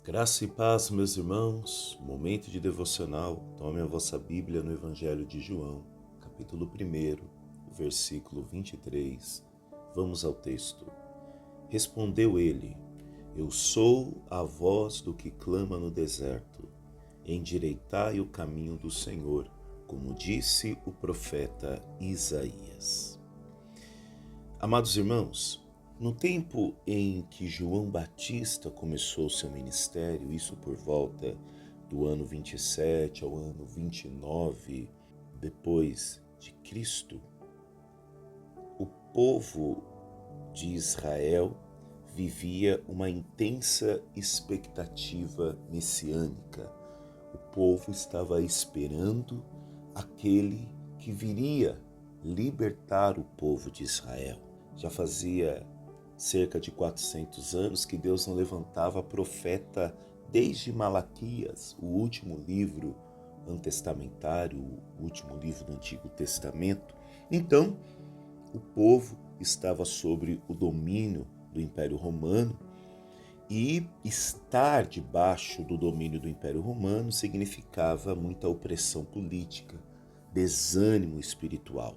Graça e paz, meus irmãos, momento de devocional. Tome a vossa Bíblia no Evangelho de João, capítulo 1, versículo 23. Vamos ao texto. Respondeu ele: Eu sou a voz do que clama no deserto. Endireitai o caminho do Senhor, como disse o profeta Isaías. Amados irmãos, no tempo em que João Batista começou seu ministério, isso por volta do ano 27 ao ano 29 depois de Cristo, o povo de Israel vivia uma intensa expectativa messiânica. O povo estava esperando aquele que viria libertar o povo de Israel. Já fazia cerca de 400 anos que Deus não levantava profeta desde Malaquias, o último livro antestamentário, o último livro do Antigo Testamento. Então, o povo estava sob o domínio do Império Romano e estar debaixo do domínio do Império Romano significava muita opressão política, desânimo espiritual.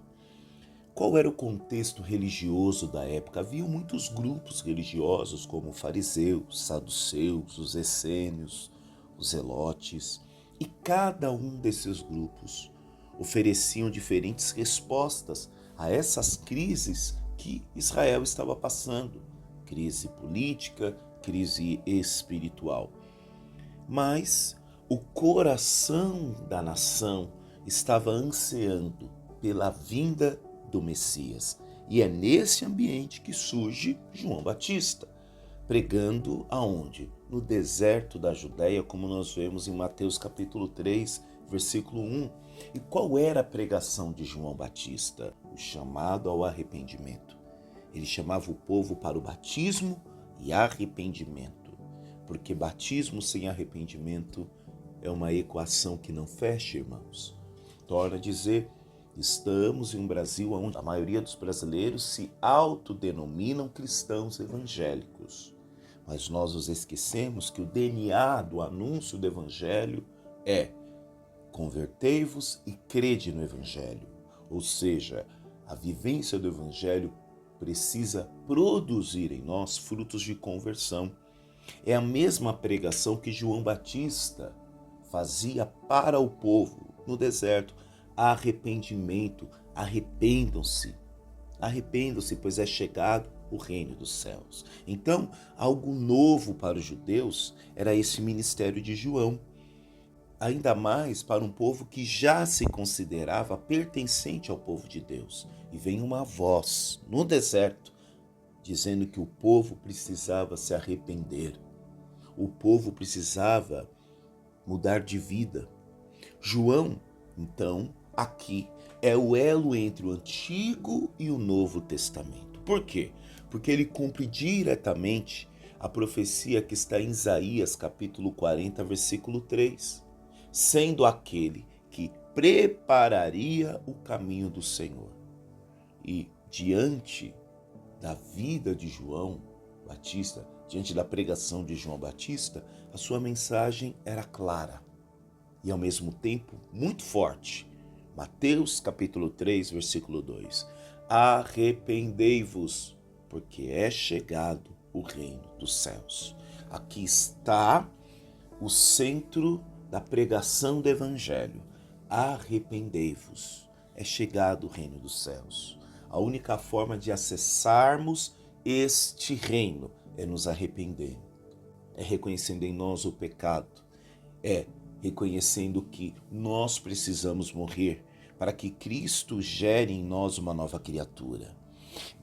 Qual era o contexto religioso da época? Havia muitos grupos religiosos como fariseus, saduceus, os essênios, os zelotes, e cada um desses grupos ofereciam diferentes respostas a essas crises que Israel estava passando, crise política, crise espiritual. Mas o coração da nação estava ansiando pela vinda do Messias. E é nesse ambiente que surge João Batista, pregando aonde? No deserto da Judéia, como nós vemos em Mateus capítulo 3, versículo 1. E qual era a pregação de João Batista? O chamado ao arrependimento. Ele chamava o povo para o batismo e arrependimento, porque batismo sem arrependimento é uma equação que não fecha, irmãos. Torna a dizer, estamos em um Brasil onde a maioria dos brasileiros se autodenominam cristãos evangélicos. Mas nós nos esquecemos que o DNA do anúncio do evangelho é convertei-vos e crede no evangelho. Ou seja, a vivência do evangelho precisa produzir em nós frutos de conversão. É a mesma pregação que João Batista fazia para o povo no deserto. Arrependimento, arrependam-se, pois é chegado o reino dos céus. Então, algo novo para os judeus era esse ministério de João, ainda mais para um povo que já se considerava pertencente ao povo de Deus. E vem uma voz no deserto dizendo que o povo precisava se arrepender, o povo precisava mudar de vida. João, então, aqui é o elo entre o Antigo e o Novo Testamento. Por quê? Porque ele cumpre diretamente a profecia que está em Isaías, capítulo 40, versículo 3. Sendo aquele que prepararia o caminho do Senhor. E diante da vida de João Batista, diante da pregação de João Batista, a sua mensagem era clara e ao mesmo tempo muito forte. Mateus capítulo 3, versículo 2. Arrependei-vos, porque é chegado o reino dos céus. Aqui está o centro da pregação do evangelho. Arrependei-vos, é chegado o reino dos céus. A única forma de acessarmos este reino é nos arrependendo. É reconhecendo em nós o pecado. É reconhecendo que nós precisamos morrer para que Cristo gere em nós uma nova criatura.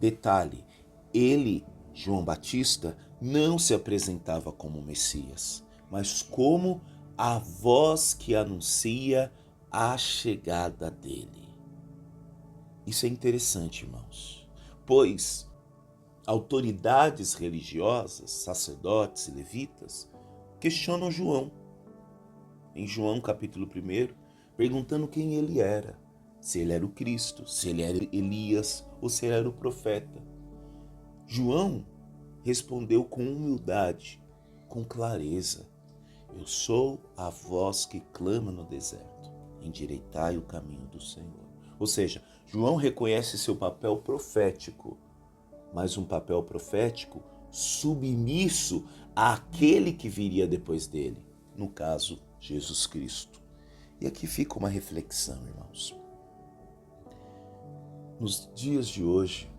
Detalhe, ele, João Batista, não se apresentava como Messias, mas como a voz que anuncia a chegada dele. Isso é interessante, irmãos, pois autoridades religiosas, sacerdotes e levitas, questionam João. Em João capítulo 1, perguntando quem ele era, se ele era o Cristo, se ele era Elias ou se ele era o profeta. João respondeu com humildade, com clareza, Eu sou a voz que clama no deserto, endireitai o caminho do Senhor. Ou seja, João reconhece seu papel profético, mas um papel profético submisso àquele que viria depois dele, no caso, Jesus Cristo. E aqui fica uma reflexão, irmãos. Nos dias de hoje,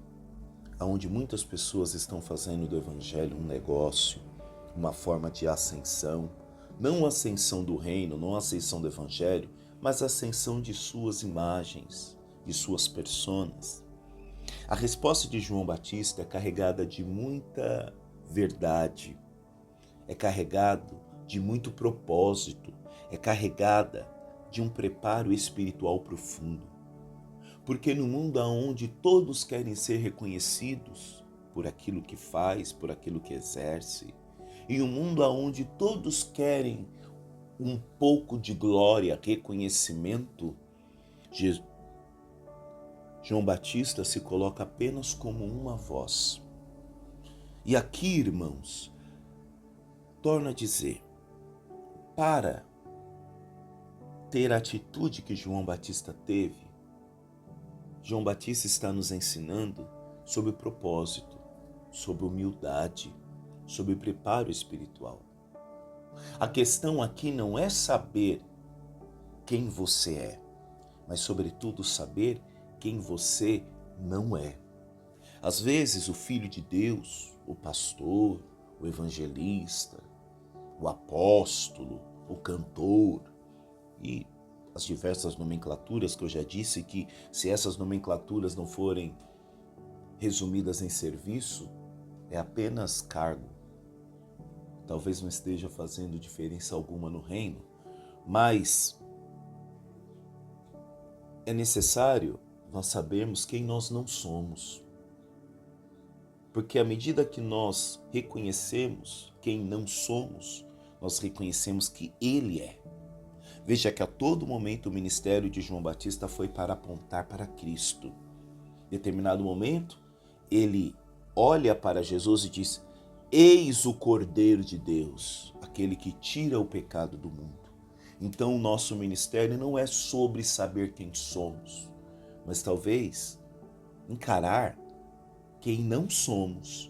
onde muitas pessoas estão fazendo do Evangelho um negócio, uma forma de ascensão, não a ascensão do reino, não a ascensão do Evangelho, mas a ascensão de suas imagens, de suas personas. A resposta de João Batista é carregada de muita verdade, é carregado de muito propósito, é carregada de um preparo espiritual profundo. Porque no mundo onde todos querem ser reconhecidos por aquilo que faz, por aquilo que exerce, e um mundo onde todos querem um pouco de glória, reconhecimento, João Batista se coloca apenas como uma voz. E aqui, irmãos, torno a dizer, para ter a atitude que João Batista teve, João Batista está nos ensinando sobre propósito, sobre humildade, sobre preparo espiritual. A questão aqui não é saber quem você é, mas sobretudo saber quem você não é. Às vezes o filho de Deus, o pastor, o evangelista, o apóstolo, o cantor e as diversas nomenclaturas que eu já disse que se essas nomenclaturas não forem resumidas em serviço, é apenas cargo. Talvez não esteja fazendo diferença alguma no reino, mas é necessário nós sabermos quem nós não somos. Porque à medida que nós reconhecemos quem não somos, nós reconhecemos que Ele é. Veja que a todo momento o ministério de João Batista foi para apontar para Cristo. Em determinado momento, ele olha para Jesus e diz: eis o Cordeiro de Deus, aquele que tira o pecado do mundo. Então o nosso ministério não é sobre saber quem somos, mas talvez encarar quem não somos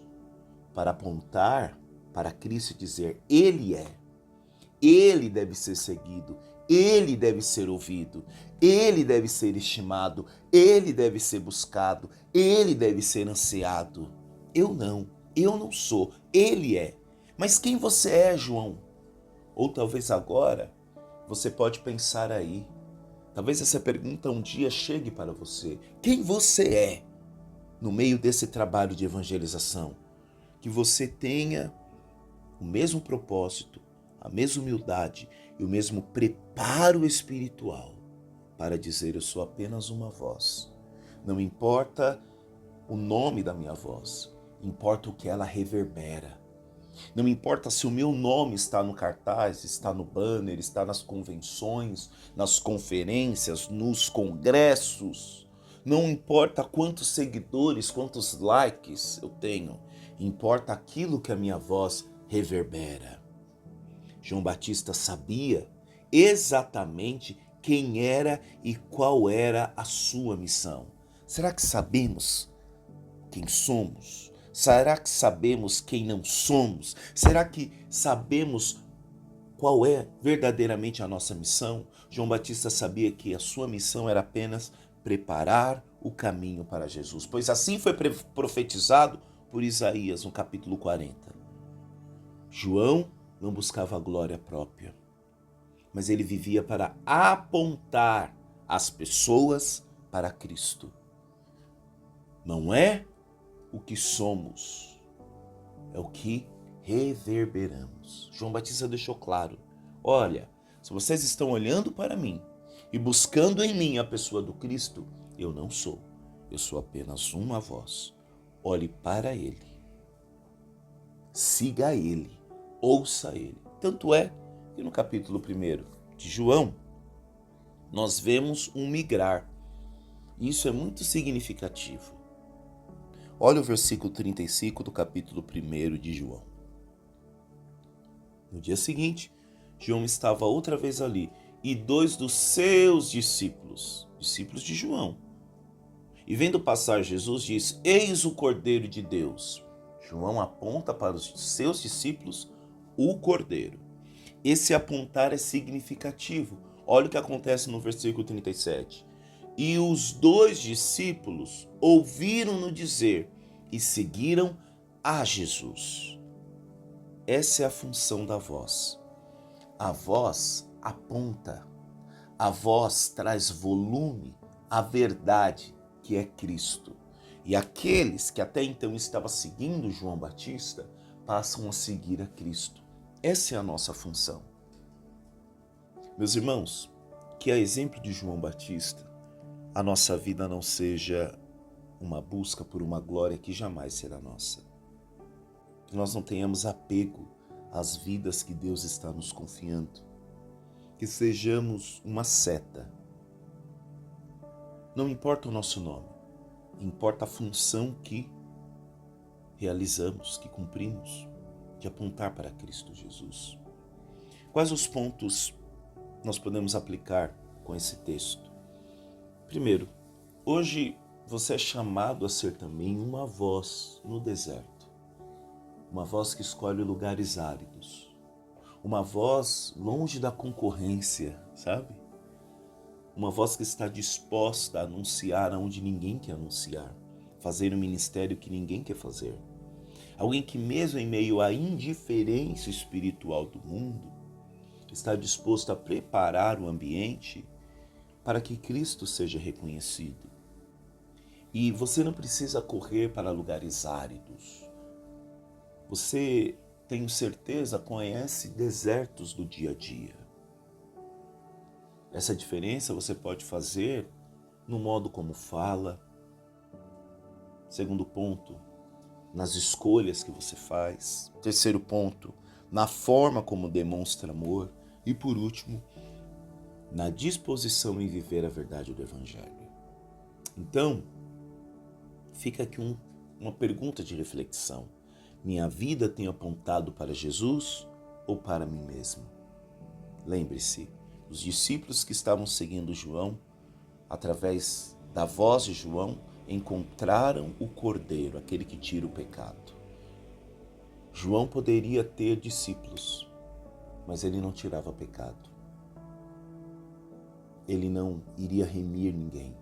para apontar para Cristo e dizer: Ele é, Ele deve ser seguido, Ele deve ser ouvido, Ele deve ser estimado, Ele deve ser buscado, Ele deve ser ansiado. Eu não sou, Ele é. Mas quem você é, João? Ou talvez agora você pode pensar aí, talvez essa pergunta um dia chegue para você. Quem você é no meio desse trabalho de evangelização? Que você tenha o mesmo propósito, a mesma humildade e o mesmo preparo espiritual para dizer: eu sou apenas uma voz. Não importa o nome da minha voz, importa o que ela reverbera. Não importa se o meu nome está no cartaz, está no banner, está nas convenções, nas conferências, nos congressos. Não importa quantos seguidores, quantos likes eu tenho. Importa aquilo que a minha voz reverbera. João Batista sabia exatamente quem era e qual era a sua missão. Será que sabemos quem somos? Será que sabemos quem não somos? Será que sabemos qual é verdadeiramente a nossa missão? João Batista sabia que a sua missão era apenas preparar o caminho para Jesus, pois assim foi profetizado por Isaías no capítulo 40. João não buscava a glória própria, mas ele vivia para apontar as pessoas para Cristo. Não é o que somos, é o que reverberamos. João Batista deixou claro: olha, se vocês estão olhando para mim e buscando em mim a pessoa do Cristo, eu não sou. Eu sou apenas uma voz. Olhe para Ele, siga Ele, ouça Ele. Tanto é que no capítulo 1 de João, nós vemos um migrar. Isso é muito significativo. Olha o versículo 35 do capítulo 1 de João. No dia seguinte, João estava outra vez ali, e 2 dos seus discípulos, discípulos de João. E vendo passar Jesus, diz: Eis o Cordeiro de Deus. João aponta para os seus discípulos o Cordeiro. Esse apontar é significativo. Olha o que acontece no versículo 37. E os 2 discípulos ouviram-no dizer e seguiram a Jesus. Essa é a função da voz. A voz aponta, a voz traz volume à verdade que é Cristo. E aqueles que até então estavam seguindo João Batista passam a seguir a Cristo. Essa é a nossa função. Meus irmãos, que a exemplo de João Batista, a nossa vida não seja uma busca por uma glória que jamais será nossa. Que nós não tenhamos apego às vidas que Deus está nos confiando. Que sejamos uma seta. Não importa o nosso nome, importa a função que realizamos, que cumprimos, de apontar para Cristo Jesus. Quais os pontos nós podemos aplicar com esse texto? Primeiro, hoje você é chamado a ser também uma voz no deserto. Uma voz que escolhe lugares áridos. Uma voz longe da concorrência, sabe? Uma voz que está disposta a anunciar onde ninguém quer anunciar. Fazer um ministério que ninguém quer fazer. Alguém que mesmo em meio à indiferença espiritual do mundo, está disposto a preparar o ambiente para que Cristo seja reconhecido. E você não precisa correr para lugares áridos. Você, tenho certeza, conhece desertos do dia a dia. Essa diferença você pode fazer no modo como fala. Segundo ponto, nas escolhas que você faz. Terceiro ponto, na forma como demonstra amor. E por último, na disposição em viver a verdade do Evangelho. Então, fica aqui uma pergunta de reflexão. Minha vida tem apontado para Jesus ou para mim mesmo? Lembre-se, os discípulos que estavam seguindo João, através da voz de João, encontraram o Cordeiro, aquele que tira o pecado. João poderia ter discípulos, mas ele não tirava pecado. Ele não iria remir ninguém.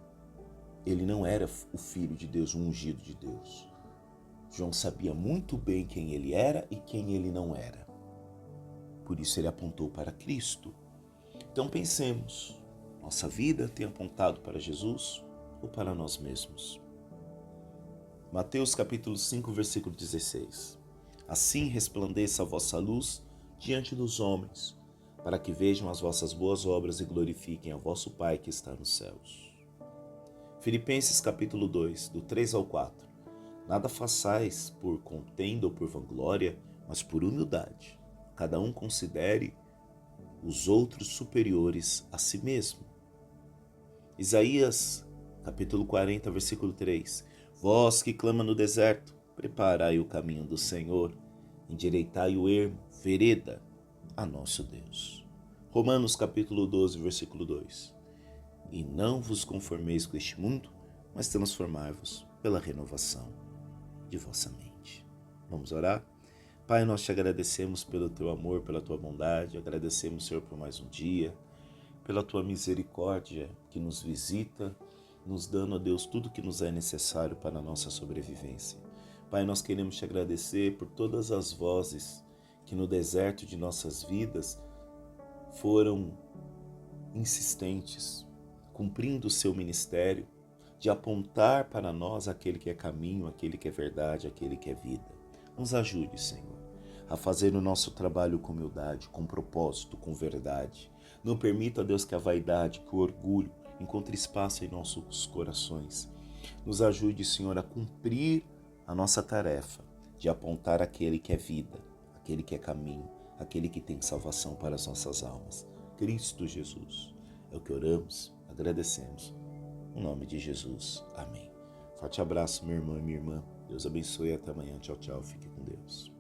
Ele não era o Filho de Deus, o ungido de Deus. João sabia muito bem quem ele era e quem ele não era. Por isso ele apontou para Cristo. Então pensemos, nossa vida tem apontado para Jesus ou para nós mesmos? Mateus capítulo 5, versículo 16. Assim resplandeça a vossa luz diante dos homens, para que vejam as vossas boas obras e glorifiquem a vosso Pai que está nos céus. Filipenses capítulo 2, do 3 ao 4. Nada façais por contenda ou por vanglória, mas por humildade. Cada um considere os outros superiores a si mesmo. Isaías capítulo 40, versículo 3. Vós que clama no deserto, preparai o caminho do Senhor, endireitai o ermo, vereda a nosso Deus. Romanos capítulo 12, versículo 2. E não vos conformeis com este mundo, mas transformai-vos pela renovação de vossa mente. Vamos orar? Pai, nós te agradecemos pelo teu amor, pela tua bondade, agradecemos, Senhor, por mais um dia, pela tua misericórdia que nos visita, nos dando, a Deus, tudo que nos é necessário para a nossa sobrevivência. Pai, nós queremos te agradecer por todas as vozes que no deserto de nossas vidas foram insistentes, cumprindo o seu ministério de apontar para nós aquele que é caminho, aquele que é verdade, aquele que é vida. Nos ajude, Senhor, a fazer o nosso trabalho com humildade, com propósito, com verdade. Não permita, Deus, que a vaidade, que o orgulho encontre espaço em nossos corações. Nos ajude, Senhor, a cumprir a nossa tarefa de apontar aquele que é vida, aquele que é caminho, aquele que tem salvação para as nossas almas. Cristo Jesus. É o que oramos, agradecemos. Em nome de Jesus. Amém. Forte abraço, meu irmão e minha irmã. Deus abençoe e até amanhã. Tchau, tchau. Fique com Deus.